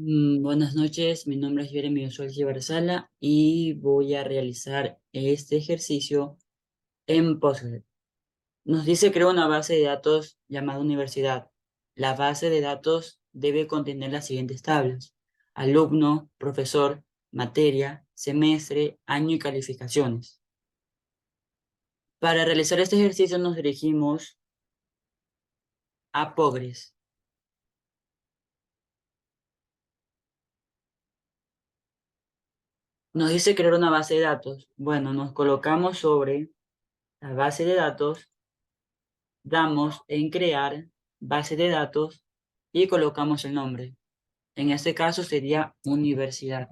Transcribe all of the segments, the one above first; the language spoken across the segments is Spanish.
Buenas noches, mi nombre es Jeremy Osuel Barzala y voy a realizar este ejercicio en Postgres. Nos dice crear una base de datos llamada universidad. La base de datos debe contener las siguientes tablas: alumno, profesor, materia, semestre, año y calificaciones. Para realizar este ejercicio nos dirigimos a Postgres. Nos dice crear una base de datos. Bueno, nos colocamos sobre la base de datos, damos en crear base de datos y colocamos el nombre. En este caso sería universidad.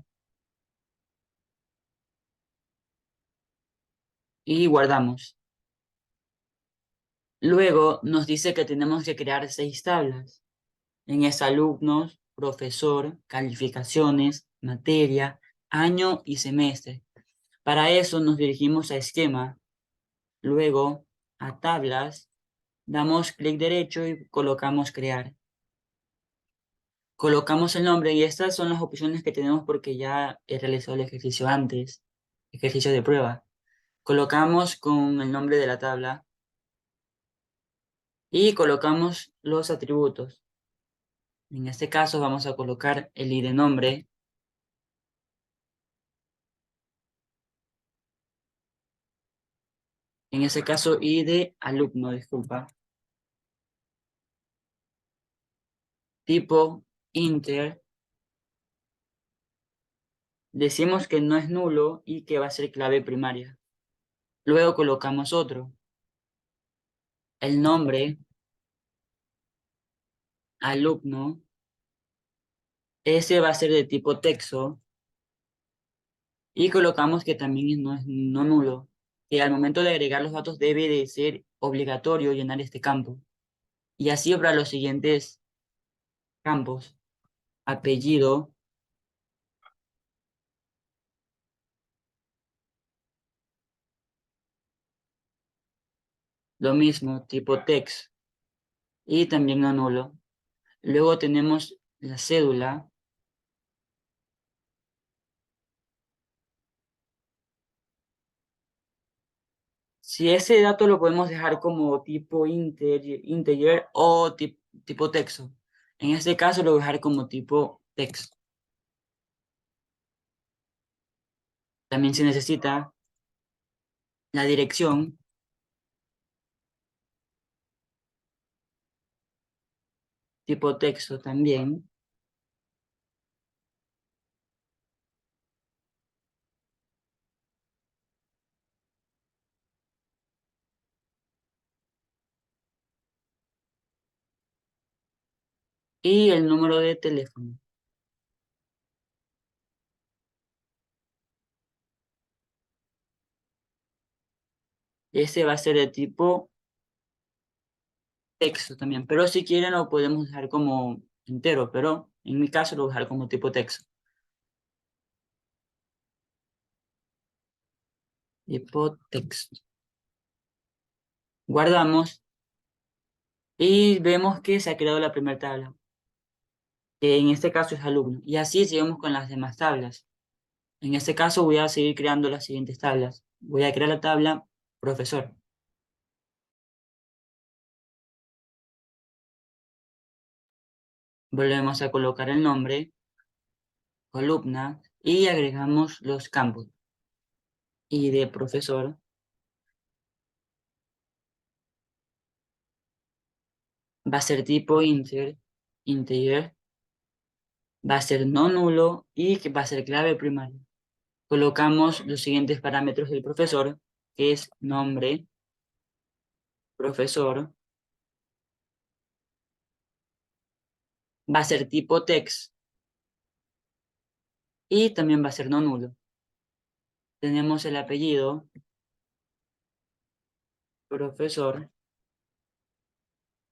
Y guardamos. Luego nos dice que tenemos que crear 6 tablas. En esta alumnos, profesor, calificaciones, materia, año y semestre. Para eso nos dirigimos a esquema. Luego a tablas, damos clic derecho y colocamos crear. Colocamos el nombre y estas son las opciones que tenemos porque ya he realizado el ejercicio antes, ejercicio de prueba. Colocamos con el nombre de la tabla y colocamos los atributos. En este caso vamos a colocar el ID nombre, en este caso ID alumno, disculpa. Tipo Inter, decimos que no es nulo y que va a ser clave primaria. Luego colocamos otro, el nombre, alumno, ese va a ser de tipo texto. Y colocamos que también no es no nulo, que al momento de agregar los datos debe de ser obligatorio llenar este campo. Y así para los siguientes campos: apellido, lo mismo, tipo text, y también no nulo. Luego tenemos la cédula. Si ese dato lo podemos dejar como tipo integer o tipo texto. En este caso lo voy a dejar como tipo text. También se necesita la dirección tipo texto también. Y el número de teléfono. Ese va a ser de tipo texto también, pero si quieren lo podemos dejar como entero, pero en mi caso lo voy a dejar como tipo texto. Tipo texto. Guardamos y vemos que se ha creado la primera tabla, que en este caso es alumno. Y así seguimos con las demás tablas. En este caso voy a seguir creando las siguientes tablas. Voy a crear la tabla profesor. Volvemos a colocar el nombre, columna y agregamos los campos. Y de profesor va a ser tipo integer, va a ser no nulo y que va a ser clave primaria. Colocamos los siguientes parámetros del profesor, que es nombre, profesor, va a ser tipo text y también va a ser no nulo. Tenemos el apellido, profesor,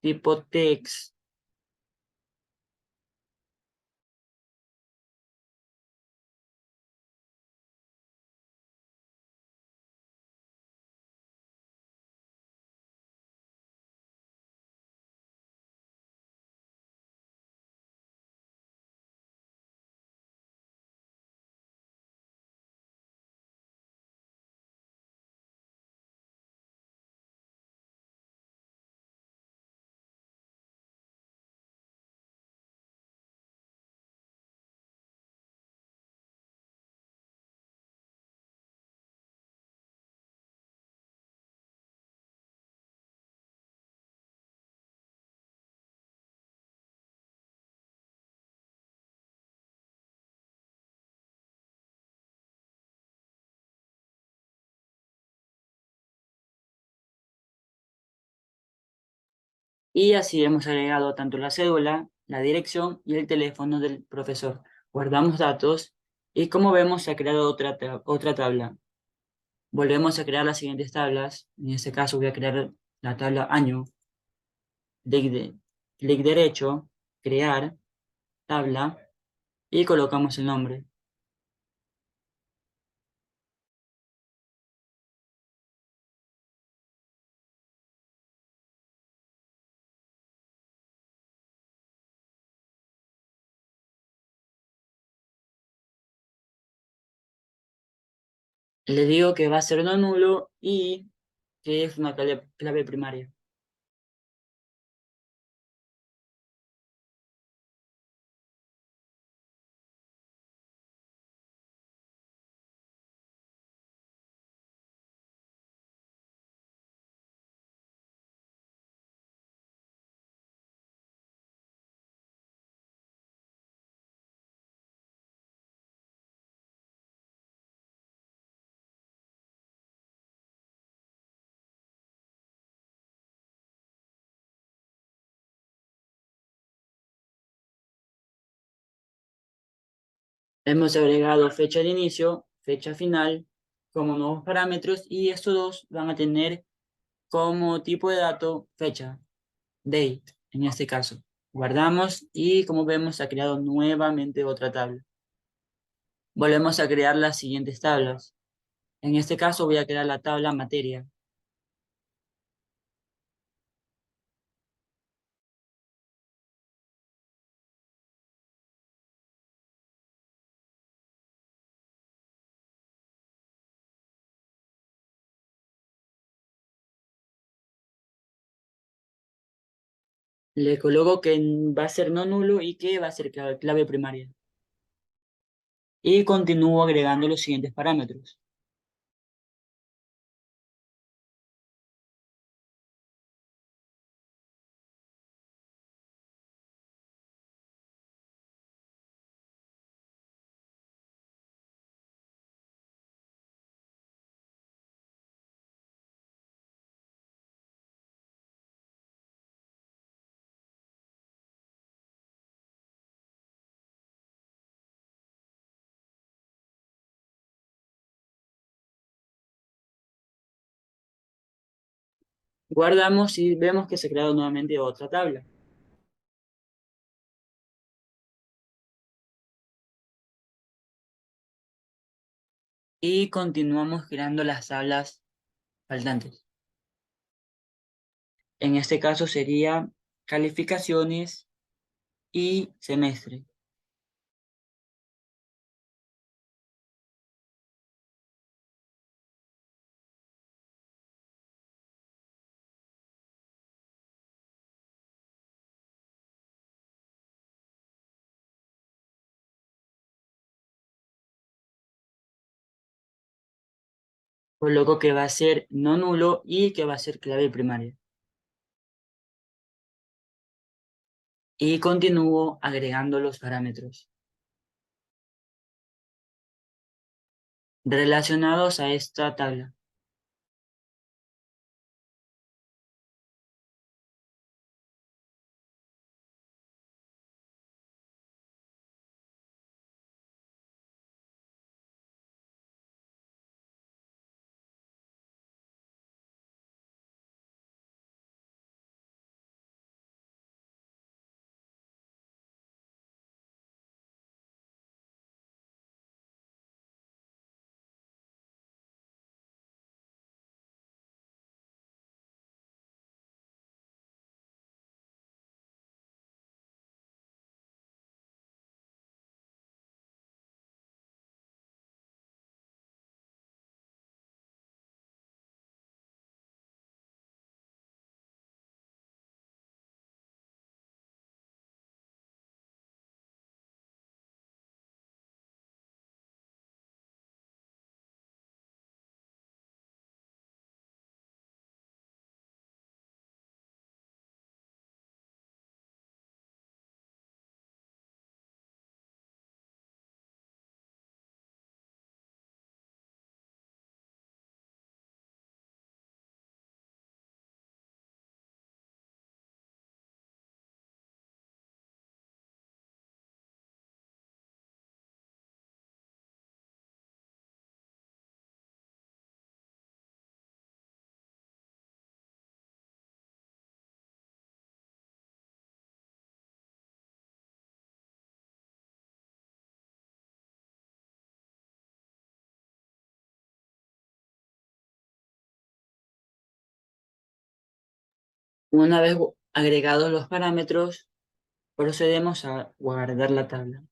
tipo text, Y así hemos agregado tanto la cédula, la dirección y el teléfono del profesor. Guardamos datos y como vemos se ha creado otra tabla. Volvemos a crear las siguientes tablas. En este caso voy a crear la tabla año. Clic derecho, crear, tabla y colocamos el nombre. Le digo que va a ser no nulo y que es una clave primaria. Hemos agregado fecha de inicio, fecha final como nuevos parámetros y estos dos van a tener como tipo de dato fecha, date en este caso. Guardamos y como vemos se ha creado nuevamente otra tabla. Volvemos a crear las siguientes tablas. En este caso voy a crear la tabla materia. Le coloco que va a ser no nulo y que va a ser clave primaria. Y continúo agregando los siguientes parámetros. Guardamos y vemos que se ha creado nuevamente otra tabla. Y continuamos creando las tablas faltantes. En este caso sería calificaciones y semestre. Coloco que va a ser no nulo y que va a ser clave primaria. Y continúo agregando los parámetros relacionados a esta tabla. Una vez agregados los parámetros, procedemos a guardar la tabla.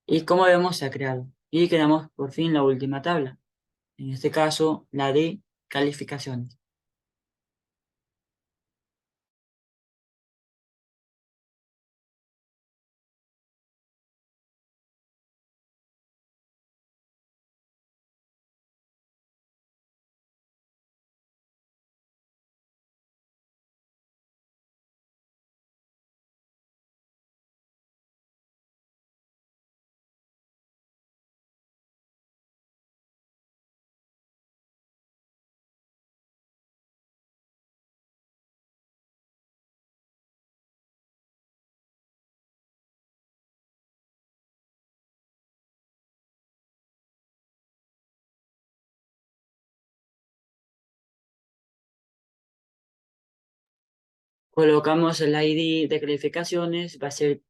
Y como vemos, se ha creado. Y creamos por fin la última tabla. En este caso, la de calificaciones. Colocamos el ID de calificaciones, va a ser,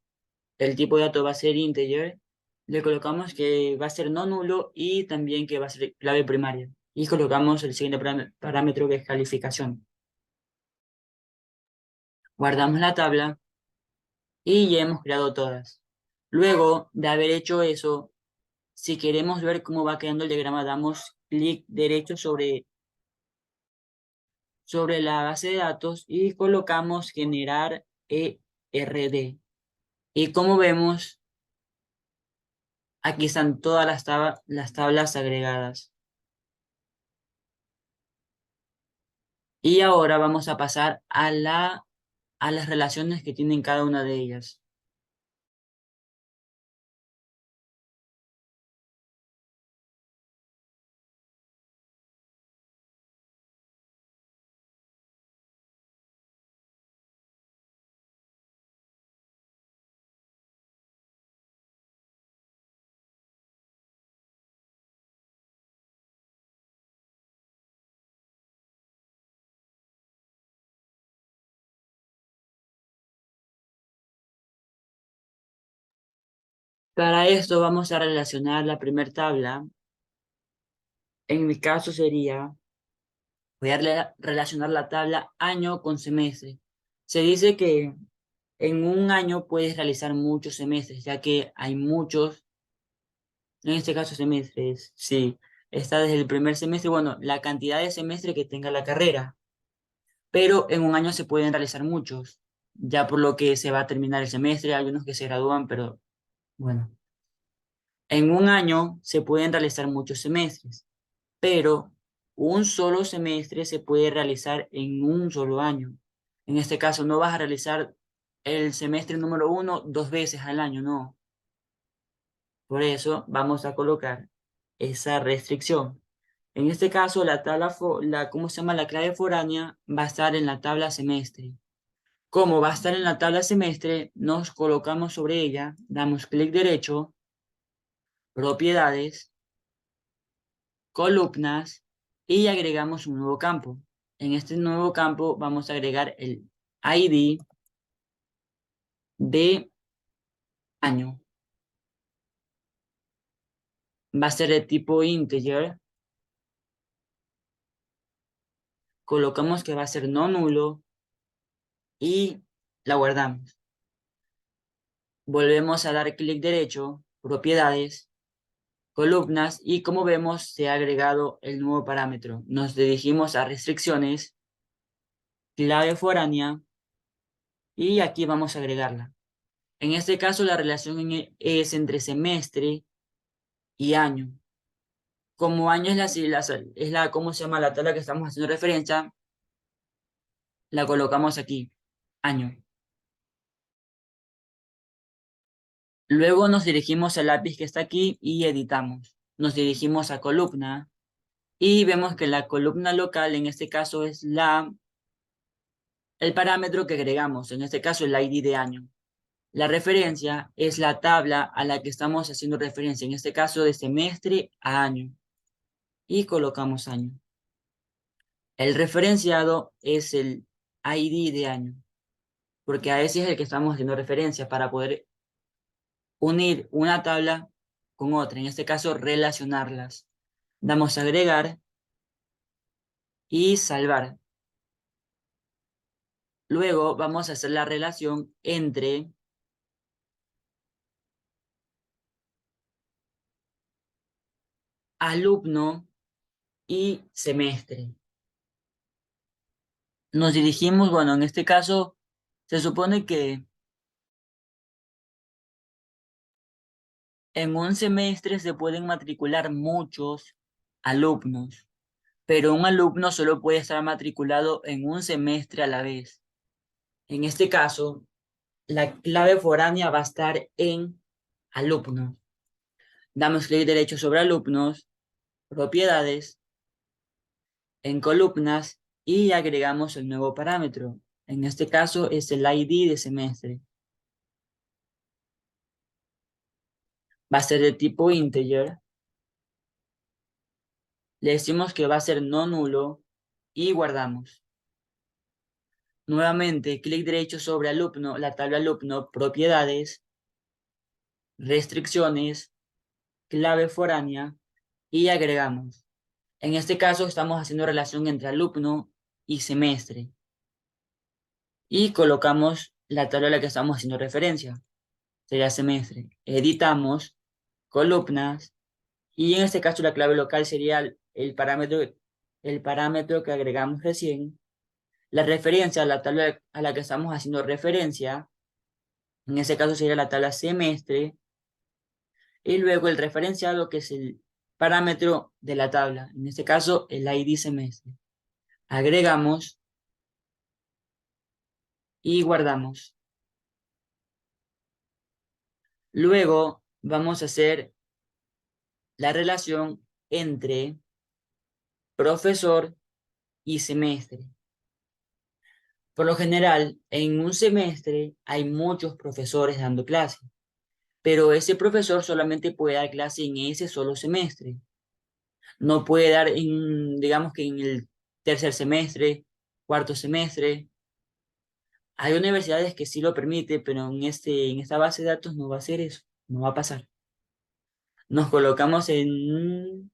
el tipo de dato va a ser integer. Le colocamos que va a ser no nulo y también que va a ser clave primaria. Y colocamos el siguiente parámetro que es calificación. Guardamos la tabla y ya hemos creado todas. Luego de haber hecho eso, si queremos ver cómo va quedando el diagrama, damos clic derecho sobre la base de datos y colocamos generar ERD. Y como vemos, aquí están todas las tablas agregadas. Y ahora vamos a pasar a las relaciones que tienen cada una de ellas. Para esto vamos a relacionar la primera tabla. En mi caso sería, voy a relacionar la tabla año con semestre. Se dice que en un año puedes realizar muchos semestres, ya que hay muchos, en este caso semestres, sí, está desde el primer semestre, bueno, la cantidad de semestres que tenga la carrera, pero en un año se pueden realizar muchos, ya por lo que se va a terminar el semestre, hay algunos que se gradúan, pero bueno, en un año se pueden realizar muchos semestres, pero un solo semestre se puede realizar en un solo año. En este caso, no vas a realizar el semestre número uno dos veces al año, no. Por eso vamos a colocar esa restricción. En este caso, la tabla, ¿cómo se llama? La clave foránea va a estar en la tabla semestre. Como va a estar en la tabla semestre, nos colocamos sobre ella, damos clic derecho, propiedades, columnas y agregamos un nuevo campo. En este nuevo campo vamos a agregar el ID de año. Va a ser de tipo integer. Colocamos que va a ser no nulo y la guardamos. Volvemos a dar clic derecho, propiedades, columnas y como vemos se ha agregado el nuevo parámetro. Nos dirigimos a restricciones, clave foránea y aquí vamos a agregarla. En este caso la relación es entre semestre y año. Como año es ¿cómo se llama? La tabla que estamos haciendo referencia, la colocamos aquí, año. Luego nos dirigimos al lápiz que está aquí y editamos. Nos dirigimos a columna y vemos que la columna local en este caso es el parámetro que agregamos, en este caso el ID de año. La referencia es la tabla a la que estamos haciendo referencia, en este caso de semestre a año. Y colocamos año. El referenciado es el ID de año, porque a ese es el que estamos haciendo referencia para poder unir una tabla con otra, en este caso relacionarlas. Damos a agregar y salvar. Luego vamos a hacer la relación entre alumno y semestre. Nos dirigimos, bueno, en este caso se supone que en un semestre se pueden matricular muchos alumnos, pero un alumno solo puede estar matriculado en un semestre a la vez. En este caso, la clave foránea va a estar en alumno. Damos clic derecho sobre alumnos, propiedades, en columnas y agregamos el nuevo parámetro. En este caso es el ID de semestre. Va a ser de tipo integer. Le decimos que va a ser no nulo y guardamos. Nuevamente, clic derecho sobre alumno, la tabla alumno, propiedades, restricciones, clave foránea y agregamos. En este caso estamos haciendo relación entre alumno y semestre. Y colocamos la tabla a la que estamos haciendo referencia. Sería semestre. Editamos, columnas, y en este caso la clave local sería el parámetro que agregamos recién. La referencia a la tabla a la que estamos haciendo referencia, en ese caso sería la tabla semestre, y luego el referenciado que es el parámetro de la tabla, en este caso el ID semestre. Agregamos y guardamos. Luego vamos a hacer la relación entre profesor y semestre. Por lo general, en un semestre hay muchos profesores dando clase, pero ese profesor solamente puede dar clase en ese solo semestre. No puede dar digamos que en el tercer semestre, cuarto semestre. Hay universidades que sí lo permiten, pero en esta base de datos no va a ser eso, no va a pasar. Nos colocamos en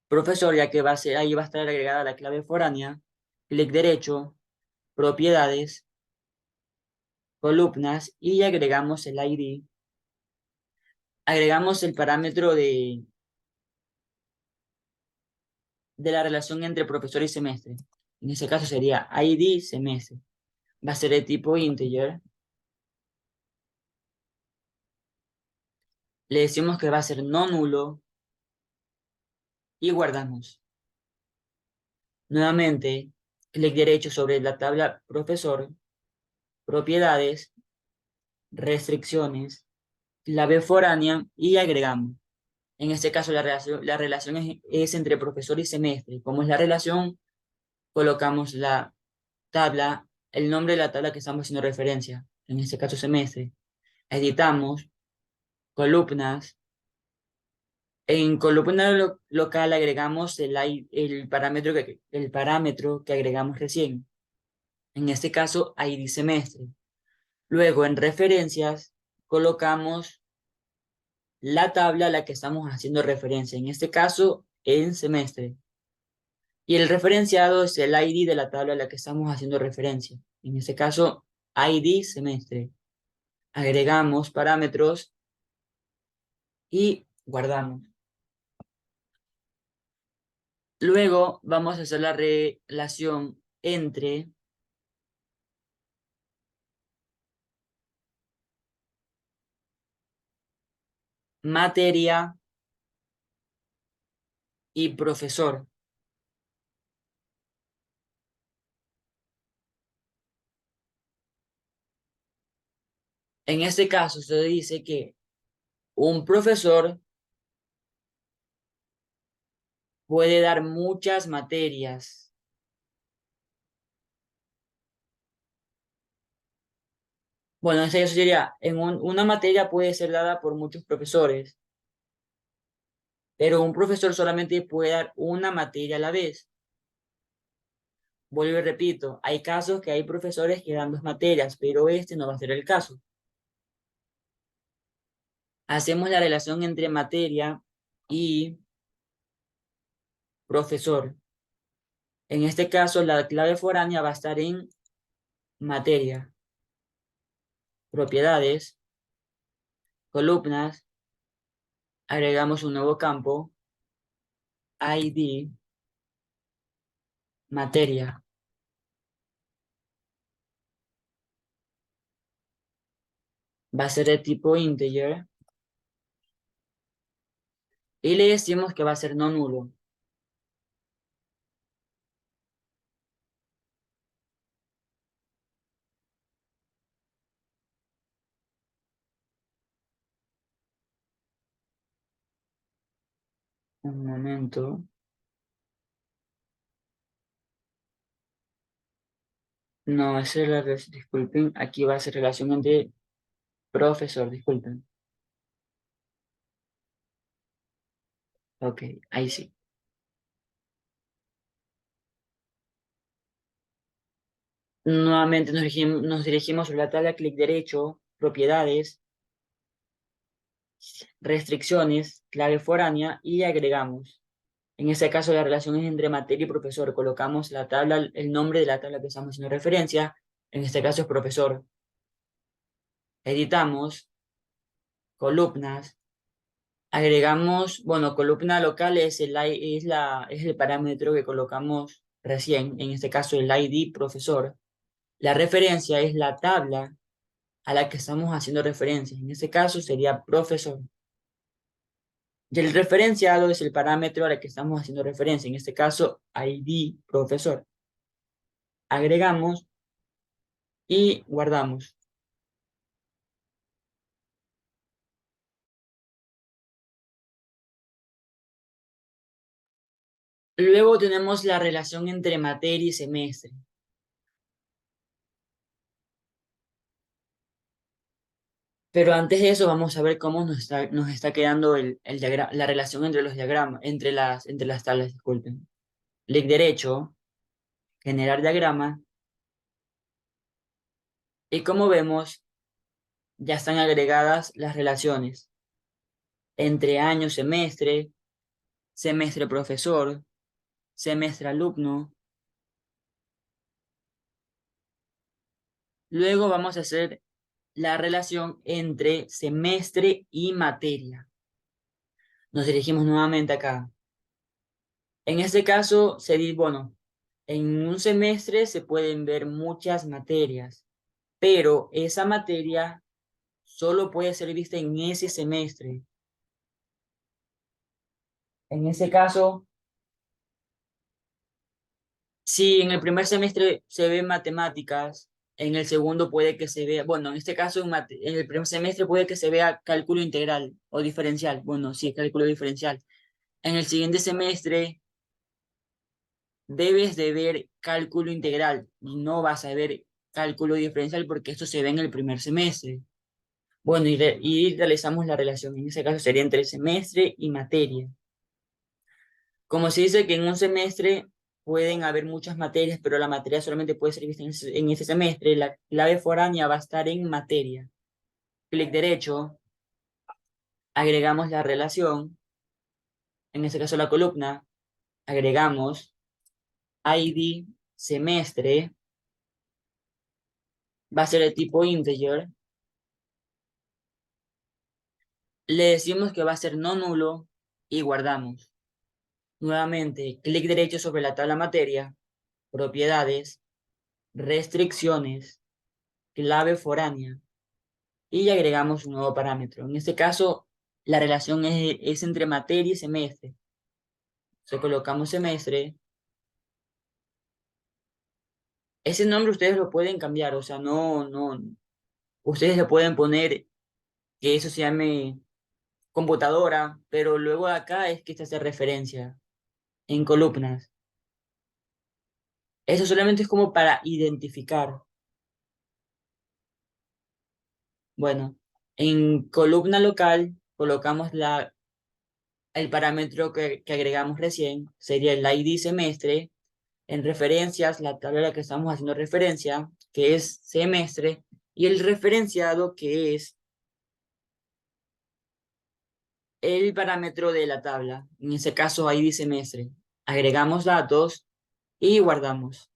profesor, ya que ahí va a estar agregada la clave foránea, clic derecho, propiedades, columnas y agregamos el ID. Agregamos el parámetro de la relación entre profesor y semestre. En ese caso sería ID semestre. Va a ser de tipo integer. Le decimos que va a ser no nulo y guardamos. Nuevamente, clic derecho sobre la tabla profesor, propiedades, restricciones, clave foránea y agregamos. En este caso la relación es entre profesor y semestre. Como es la relación, colocamos la tabla, el nombre de la tabla que estamos haciendo referencia. En este caso semestre. Editamos, columnas. En columna local agregamos el parámetro que agregamos recién. En este caso, ID semestre. Luego, en referencias, colocamos la tabla a la que estamos haciendo referencia. En este caso, en semestre. Y el referenciado es el ID de la tabla a la que estamos haciendo referencia. En este caso, ID semestre. Agregamos parámetros y guardamos. Luego vamos a hacer la relación entre materia y profesor. En este caso se dice que un profesor puede dar muchas materias. Bueno, en este caso sería, una materia puede ser dada por muchos profesores, pero un profesor solamente puede dar una materia a la vez. Vuelvo y repito, hay casos que hay profesores que dan dos materias, pero este no va a ser el caso. Hacemos la relación entre materia y profesor. En este caso, la clave foránea va a estar en materia, propiedades, columnas, agregamos un nuevo campo, ID, materia. Va a ser de tipo integer. Y le decimos que va a ser no nulo. Un momento. No, esa es disculpen, aquí va a ser relación entre profesor, disculpen. Ok, ahí sí. Nuevamente nos dirigimos sobre la tabla, clic derecho, propiedades, restricciones, clave foránea y agregamos. En este caso la relación es entre materia y profesor. Colocamos la tabla, el nombre de la tabla que estamos haciendo referencia. En este caso es profesor. Editamos, columnas, agregamos, bueno, columna local es es el parámetro que colocamos recién, en este caso el ID profesor. La referencia es la tabla a la que estamos haciendo referencia. En este caso sería profesor. Y el referenciado es el parámetro al que estamos haciendo referencia. En este caso, ID profesor. Agregamos y guardamos. Luego tenemos la relación entre materia y semestre. Pero antes de eso vamos a ver cómo nos está quedando la relación entre los diagramas, entre las tablas, disculpen. Clic derecho, generar diagrama, y como vemos, ya están agregadas las relaciones entre año, semestre, semestre profesor, semestre alumno. Luego vamos a hacer la relación entre semestre y materia. Nos dirigimos nuevamente acá. En este caso, bueno, en un semestre se pueden ver muchas materias, pero esa materia solo puede ser vista en ese semestre. En ese caso, si en el primer semestre se ven matemáticas, en el segundo puede que se vea, bueno, en este caso en el primer semestre puede que se vea cálculo integral o diferencial. Bueno, sí, cálculo diferencial. En el siguiente semestre debes de ver cálculo integral y no vas a ver cálculo diferencial porque esto se ve en el primer semestre. Bueno, y realizamos la relación. En ese caso sería entre semestre y materia. Como se dice que en un semestre pueden haber muchas materias, pero la materia solamente puede ser vista en ese semestre, la clave foránea va a estar en materia. Clic derecho, agregamos la relación, en este caso la columna, agregamos ID semestre, va a ser de tipo integer. Le decimos que va a ser no nulo y guardamos. Nuevamente, clic derecho sobre la tabla materia, propiedades, restricciones, clave foránea y agregamos un nuevo parámetro. En este caso, la relación es entre materia y semestre. Se colocamos semestre. Ese nombre ustedes lo pueden cambiar, o sea, no, ustedes le pueden poner que eso se llame computadora, pero luego acá es que se hace referencia en columnas. Eso solamente es como para identificar. Bueno, en columna local colocamos el parámetro que agregamos recién, sería el ID semestre. En referencias, la tabla a la que estamos haciendo referencia, que es semestre, y el referenciado, que es el parámetro de la tabla. En ese caso, ID semestre. Agregamos datos y guardamos.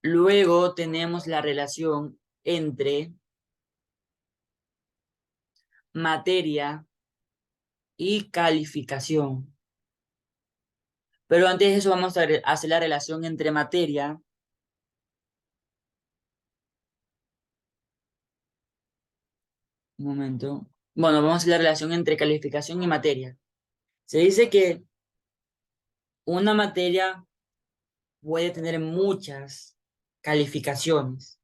Luego tenemos la relación entre materia y calificación. Pero antes de eso vamos a hacer la relación entre materia. Un momento. Bueno, vamos a hacer la relación entre calificación y materia. Se dice que una materia puede tener muchas calificaciones,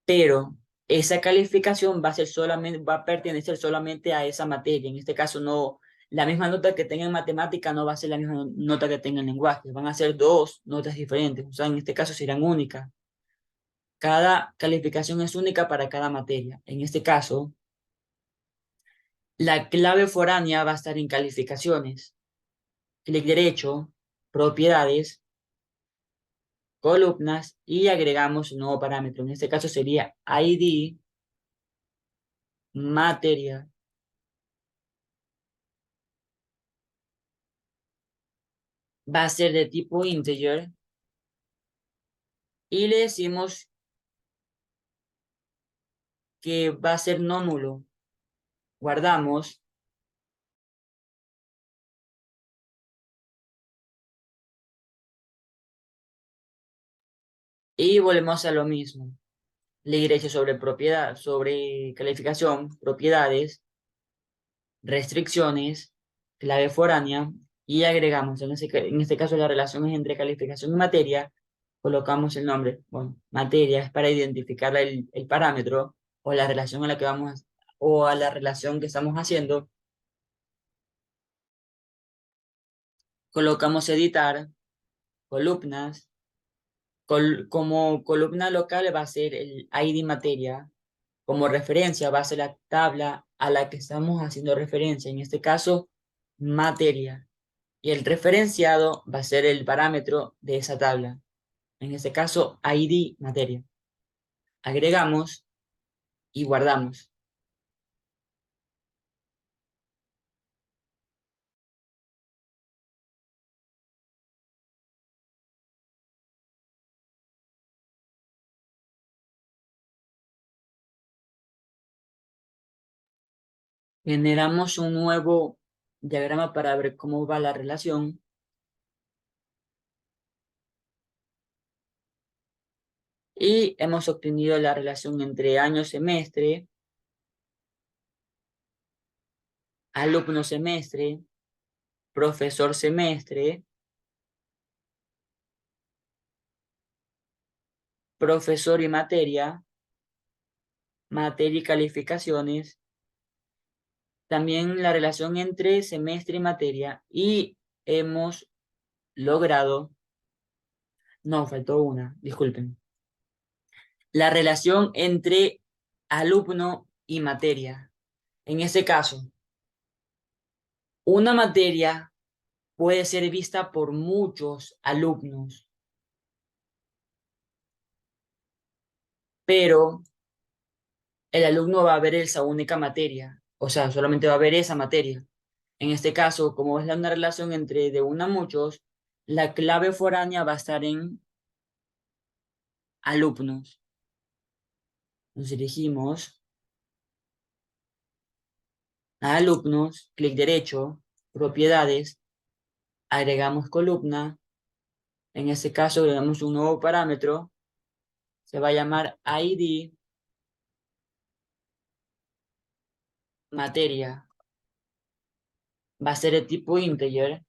pero esa calificación va a ser solamente, va a pertenecer solamente a esa materia. En este caso, no, la misma nota que tenga en matemática no va a ser la misma nota que tenga en lenguaje. Van a ser dos notas diferentes. O sea, en este caso serán únicas. Cada calificación es única para cada materia. En este caso, la clave foránea va a estar en calificaciones. Clic derecho, propiedades, columnas y agregamos un nuevo parámetro. En este caso sería ID materia. Va a ser de tipo integer y le decimos que va a ser no nulo. Guardamos y volvemos a lo mismo. Le derecho sobre propiedad, sobre calificación, propiedades, restricciones, clave foránea y agregamos. En este caso la relación es entre calificación y materia. Colocamos el nombre. Bueno, materia es para identificar el parámetro o la relación a la que vamos o a la relación que estamos haciendo. Colocamos editar, columnas. Como columna local va a ser el ID materia. Como referencia va a ser la tabla a la que estamos haciendo referencia. En este caso, materia. Y el referenciado va a ser el parámetro de esa tabla. En este caso, ID materia. Agregamos y guardamos. Generamos un nuevo diagrama para ver cómo va la relación. Y hemos obtenido la relación entre año-semestre, alumno-semestre, profesor-semestre, profesor y materia, materia y calificaciones, también la relación entre semestre y materia, y hemos logrado, no, faltó una, disculpen, la relación entre alumno y materia. En este caso, una materia puede ser vista por muchos alumnos, pero el alumno va a ver esa única materia, o sea, solamente va a ver esa materia. En este caso, como es una relación entre de una a muchos, la clave foránea va a estar en alumnos. Nos dirigimos a alumnos, clic derecho, propiedades, agregamos columna. En este caso, agregamos un nuevo parámetro, se va a llamar ID materia. Va a ser de tipo integer.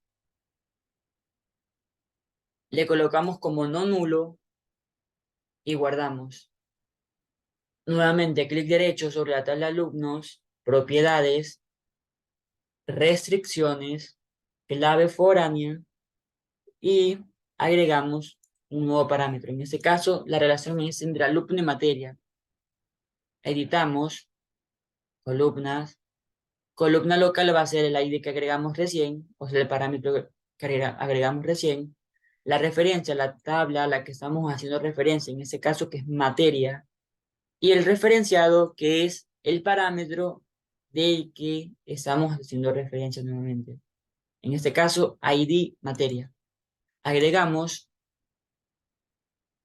Le colocamos como no nulo y guardamos. Nuevamente, clic derecho sobre la tabla alumnos, propiedades, restricciones, clave foránea y agregamos un nuevo parámetro. En este caso, la relación es entre alumno y materia. Editamos, columnas. Columna local va a ser el ID que agregamos recién, o sea, el parámetro que agregamos recién. La referencia, la tabla a la que estamos haciendo referencia, en este caso que es materia. Y el referenciado, que es el parámetro del que estamos haciendo referencia nuevamente. En este caso, ID materia. Agregamos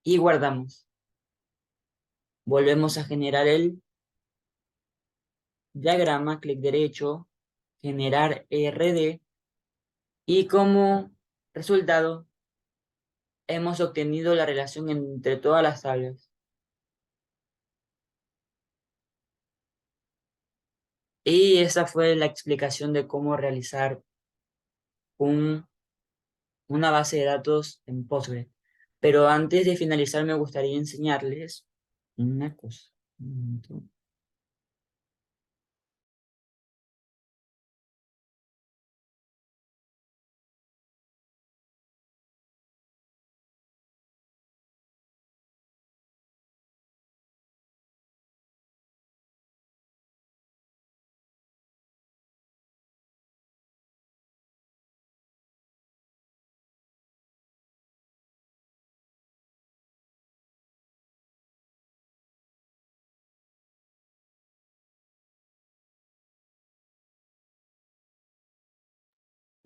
y guardamos. Volvemos a generar el diagrama, clic derecho, generar RD y como resultado hemos obtenido la relación entre todas las tablas. Y esa fue la explicación de cómo realizar un, una base de datos en Postgre. Pero antes de finalizar me gustaría enseñarles una cosa. Un momento.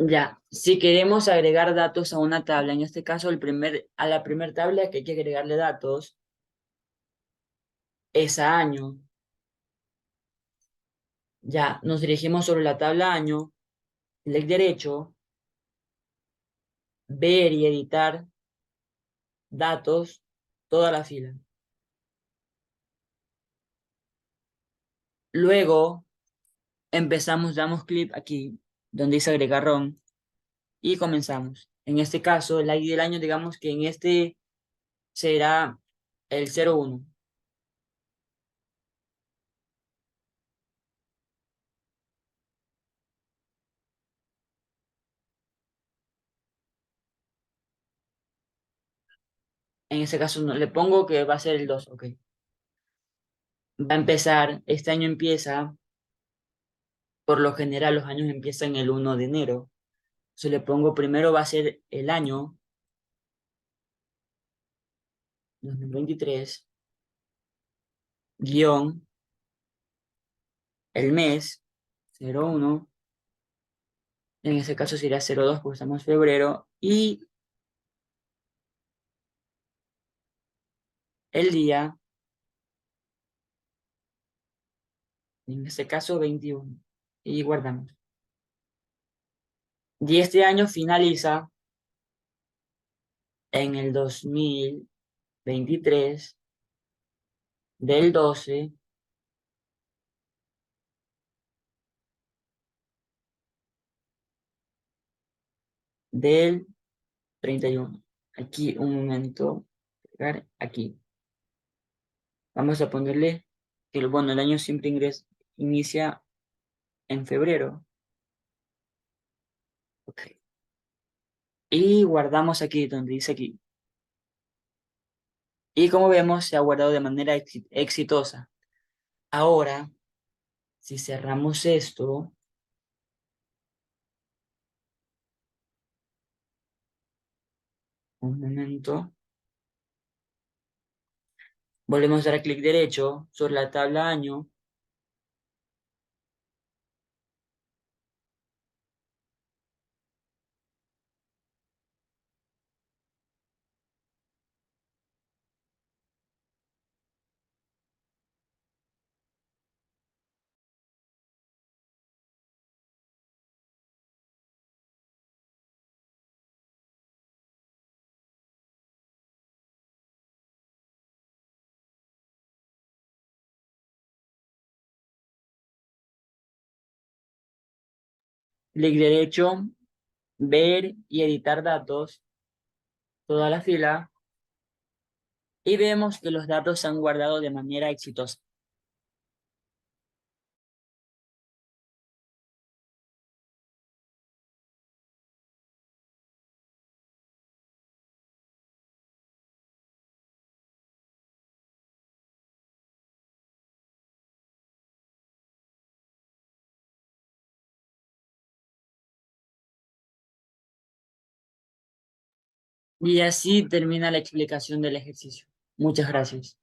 Ya, si queremos agregar datos a una tabla, en este caso a la primera tabla que hay que agregarle datos es a año. Ya, nos dirigimos sobre la tabla año, clic derecho, ver y editar datos, toda la fila. Luego empezamos, damos clic aquí, donde dice agregar ROM, y comenzamos. En este caso, el ID del año, digamos que en este será el 01. En este caso no, le pongo que va a ser el 2, ok. Va a empezar, este año empieza, por lo general los años empiezan el 1 de enero. Si le pongo primero va a ser el año 2023, guión, el mes 01, en ese caso sería 02 porque estamos en febrero, y el día, en este caso 21, y guardamos. Y este año finaliza en el 2023 del 12 del 31. Aquí un momento, pegar aquí. Vamos a ponerle que bueno, el año siempre inicia en febrero. Ok. Y guardamos aquí donde dice aquí. Y como vemos, se ha guardado de manera exitosa. Ahora, si cerramos esto, un momento, volvemos a dar clic derecho sobre la tabla año. Clic derecho, ver y editar datos, toda la fila. Y vemos que los datos se han guardado de manera exitosa. Y así termina la explicación del ejercicio. Muchas gracias.